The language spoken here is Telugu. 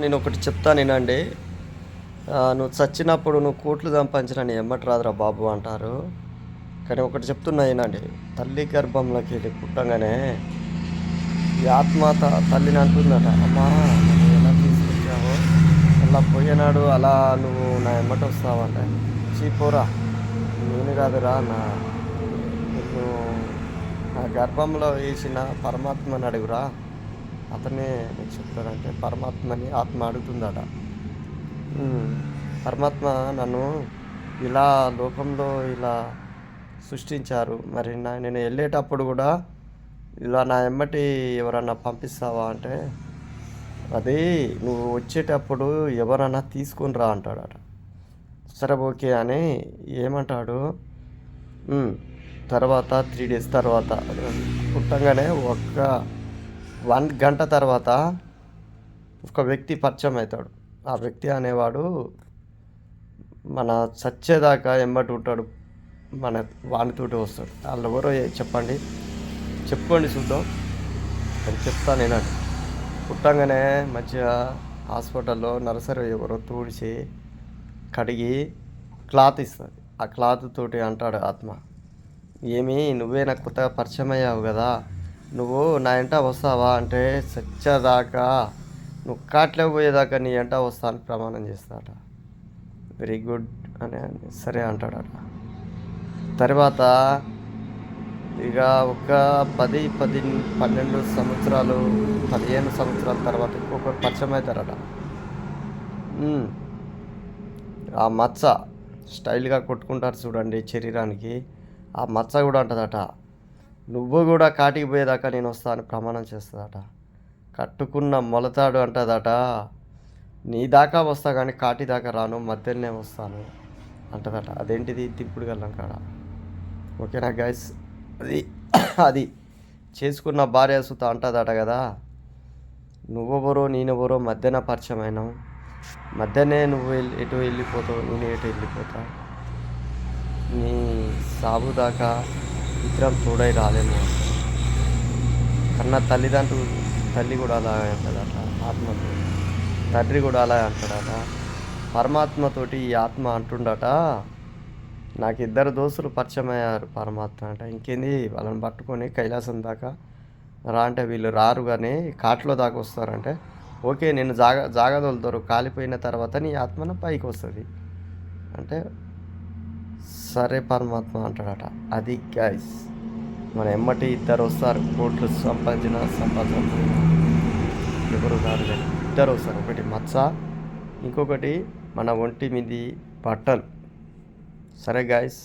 నేను ఒకటి చెప్తాను వినండి. నువ్వు చచ్చినప్పుడు నువ్వు కోట్లు సంపాదించిన నీ ఎమ్మటి రాదురా బాబు అంటారు. కానీ ఒకటి చెప్తున్నా వినండి. తల్లి గర్భంలోకి వెళ్ళి పుట్టంగానే ఈ ఆత్మ తల్లిని అంటుందట, అమ్మా నన్ను ఎలా తీసుకొచ్చావో అలా పోయినాడు, అలా నువ్వు నా ఎమ్మటి వస్తావంటే చీపోరా, నేను కాదురా, నిన్ను నా గర్భంలో వేసిన పరమాత్మని అడుగురా, అతనే నీకు చెప్తాడంటే పరమాత్మని ఆత్మ అడుగుతుందట. పరమాత్మ నన్ను ఇలా లోకంలో ఇలా సృష్టించారు, మరి నేను వెళ్ళేటప్పుడు కూడా ఇలా నా ఎమ్మటి ఎవరన్నా పంపిస్తావా అంటే, అది నువ్వు వచ్చేటప్పుడు ఎవరన్నా తీసుకొని రా అంటాడట. సరే ఓకే అని ఏమంటాడు. తర్వాత 3 days తర్వాత పుట్టంగానే 1 గంట తర్వాత ఒక వ్యక్తి పరిచయం అవుతాడు. ఆ వ్యక్తి అనేవాడు మన చచ్చేదాకా ఎమ్మటి ఉంటాడు, మన వానితోటి వస్తాడు. వాళ్ళు ఎవరో చెప్పుకోండి చూద్దాం అని చెప్తాను నేనండి. పుట్టంగానే మంచిగా హాస్పిటల్లో నర్సరీ ఎవరో తుడిచి కడిగి క్లాత్ ఇస్తుంది. ఆ క్లాత్ తోటి అంటాడు ఆత్మ, ఏమి నువ్వే నాకు కొత్తగా పరిచయం అయ్యావు కదా, నువ్వు నా ఎంట వస్తావా అంటే చచ్చేదాకా నువ్వు కాట్లే పోయేదాకా నీ ఎంట వస్తా అని ప్రమాణం చేస్తాడట. వెరీ గుడ్ అని సరే అంటాడట. తర్వాత ఇక ఒక 12 సంవత్సరాలు 15 సంవత్సరాల తర్వాత ఇంకొకరు పరిచయం అవుతారట. ఆ మచ్చ స్టైల్గా కొట్టుకుంటారు చూడండి శరీరానికి, ఆ మచ్చ కూడా అంటదట, నువ్వు కూడా కాటికి పోయేదాకా నేను వస్తాను ప్రమాణం చేస్తుందట. కట్టుకున్న మొలతాడు అంటదట, నీ దాకా వస్తా కానీ కాటి దాకా రాను, మధ్యలోనే వస్తాను అంటదట. అదేంటిది? తిప్పుడు గల్లం కాడ. ఓకేనా గైస్? అది చేసుకున్న భార్య సుత అంటదట కదా, నువ్వెవరో నేనెవరో మధ్యన పరిచయం అయినావు, మధ్యనే నువ్వు ఎటు వెళ్ళిపోతావు, నేను ఎటు వెళ్ళిపోతా, నీ సాగు దాకా ఇద్దరం తోడై రాలేము. కన్నా తల్లి కూడా అలా అంటదట, ఆత్మతో తండ్రి కూడా అలా అంటాడట. పరమాత్మతోటి ఈ ఆత్మ అంటుండట, నాకు 2 దోస్తులు పరిచయం అయ్యారు పరమాత్మ అంట, ఇంకేంది వాళ్ళని పట్టుకొని కైలాసం దాకా రా అంటే వీళ్ళు రారు కానీ కాట్లో దాకా వస్తారంటే, ఓకే నేను జాగదొలుతారు, కాలిపోయిన తర్వాత నీ ఆత్మన పైకి వస్తుంది అంటే సరే పరమాత్మ అంటాడట. అది గైస్, మన ఎమ్మటి 2 వస్తారు, కోట్లు సంపాదించిన ఎవరు కాదు కానీ 2 వస్తారు. ఒకటి మచ్చ, ఇంకొకటి మన ఒంటి మీది బట్టలు. సరే గైస్.